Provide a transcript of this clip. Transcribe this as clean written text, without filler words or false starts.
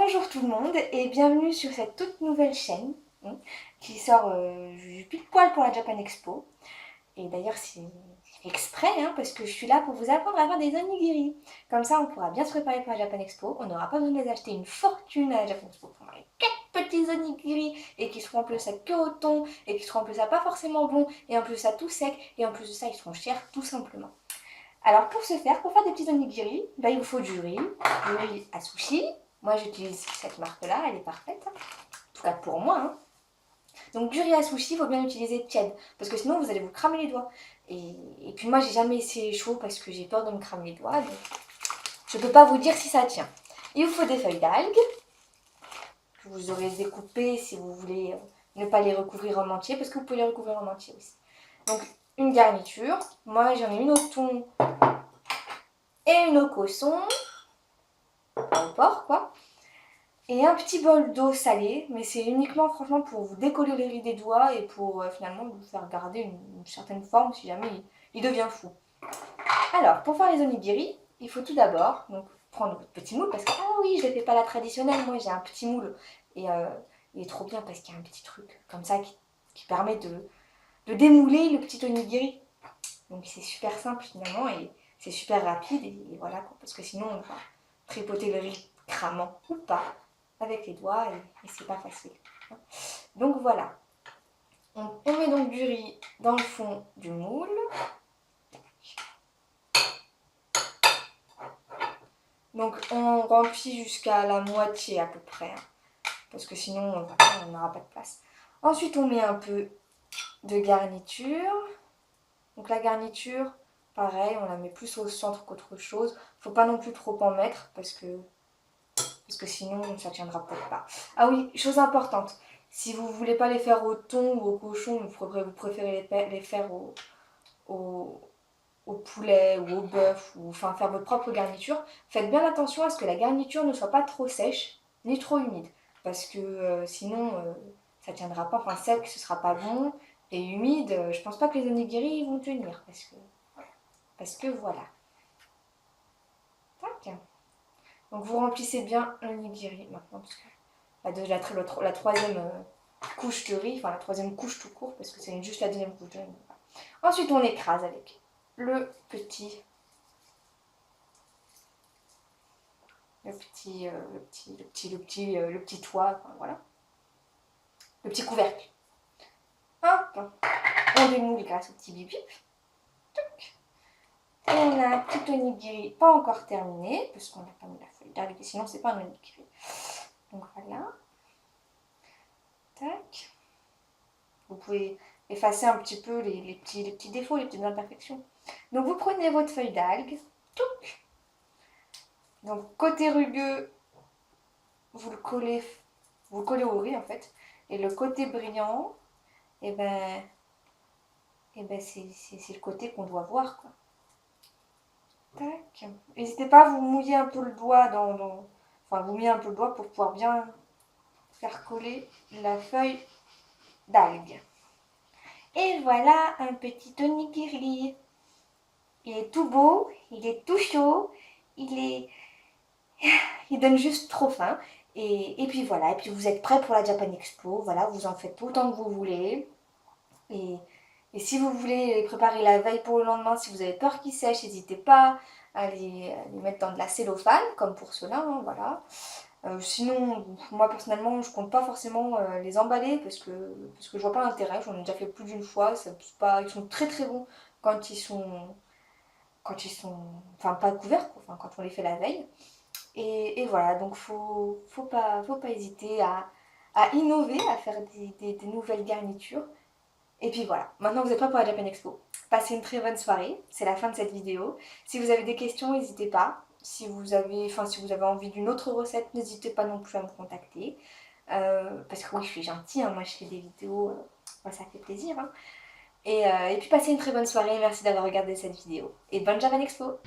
Bonjour tout le monde et bienvenue sur cette toute nouvelle chaîne qui sort pile poil pour la Japan Expo. Et d'ailleurs c'est exprès parce que je suis là pour vous apprendre à faire des onigiri. Comme ça on pourra bien se préparer pour la Japan Expo. On n'aura pas besoin de les acheter une fortune à la Japan Expo pour les 4 petits onigiri et qui seront en plus à que au thon et qui seront en plus à pas forcément bons et en plus à tout sec et en plus de ça ils seront chers tout simplement. Alors pour ce faire, pour faire des petits onigiri, il vous faut du riz à sushi. Moi j'utilise cette marque-là, elle est parfaite. En tout cas pour moi. Donc du riz à sushi, il faut bien utiliser tiède. Parce que sinon vous allez vous cramer les doigts. Et puis moi j'ai jamais essayé chaud parce que j'ai peur de me cramer les doigts. Donc je peux pas vous dire si ça tient. Il vous faut des feuilles d'algues. Que vous aurez découpées si vous voulez ne pas les recouvrir en entier. Parce que vous pouvez les recouvrir en entier aussi. Donc une garniture. Moi j'en ai une au thon et une au cochon. Au porc quoi. Et un petit bol d'eau salée, mais c'est uniquement franchement pour vous décoller les riz des doigts et pour finalement vous faire garder une certaine forme si jamais il devient fou. Alors pour faire les onigiri, il faut tout d'abord prendre votre petit moule parce que ah oui je ne fais pas la traditionnelle, moi j'ai un petit moule et il est trop bien parce qu'il y a un petit truc comme ça qui permet de démouler le petit onigiri. Donc c'est super simple finalement et c'est super rapide et voilà quoi, parce que sinon on va tripoter le riz cramant ou pas avec les doigts et c'est pas facile. Donc voilà, on met donc du riz dans le fond du moule. Donc on remplit jusqu'à la moitié à peu près, parce que sinon on n'aura pas de place. Ensuite on met un peu de garniture. Donc la garniture, pareil, on la met plus au centre qu'autre chose. Faut pas non plus trop en mettre parce que sinon ça tiendra peut-être pas. Ah oui, chose importante, si vous voulez pas les faire au thon ou au cochon, vous préférez les faire au poulet ou au bœuf, ou enfin faire votre propre garniture, faites bien attention à ce que la garniture ne soit pas trop sèche ni trop humide. Parce que sinon ça tiendra pas, enfin sec ce sera pas bon, et humide, je pense pas que les onigiri vont tenir. Parce que voilà. Tac. Donc vous remplissez bien l'onigiri maintenant, parce que la troisième couche de riz, enfin la troisième couche tout court, parce que c'est juste la deuxième couche de riz. Ensuite on écrase avec le petit toit, enfin, voilà, le petit couvercle. Hop, on démoule grâce au petit bip bip. Et on a un petit onigiri pas encore terminé, parce qu'on n'a pas mis la feuille d'algue, sinon c'est pas un onigiri. Donc voilà. Tac. Vous pouvez effacer un petit peu les petits défauts, les petites imperfections. Donc vous prenez votre feuille d'algue. Donc côté rugueux, vous le collez au riz en fait. Et le côté brillant, c'est le côté qu'on doit voir quoi. Tac. N'hésitez pas à vous mouiller un peu le doigt enfin vous mouiller un peu le doigt pour pouvoir bien faire coller la feuille d'algue. Et voilà un petit onigiri. Il est tout beau, il est tout chaud, il donne juste trop faim. Et puis voilà, et puis vous êtes prêts pour la Japan Expo, voilà, vous en faites autant que vous voulez. Et si vous voulez les préparer la veille pour le lendemain, si vous avez peur qu'ils sèchent, n'hésitez pas à les mettre dans de la cellophane, comme pour cela, voilà. Sinon, moi personnellement, je compte pas forcément les emballer parce que je vois pas l'intérêt. J'en ai déjà fait plus d'une fois. Ils sont très très bons quand ils sont, enfin pas couverts, quoi, enfin, quand on les fait la veille. Et voilà, donc faut pas hésiter à innover, à faire des nouvelles garnitures. Et puis voilà, maintenant vous êtes prêts pour la Japan Expo. Passez une très bonne soirée, c'est la fin de cette vidéo. Si vous avez des questions, n'hésitez pas. Si vous avez envie d'une autre recette, n'hésitez pas non plus à me contacter. Parce que oui, je suis gentille, moi je fais des vidéos, ça fait plaisir. Et puis passez une très bonne soirée, merci d'avoir regardé cette vidéo. Et bonne Japan Expo.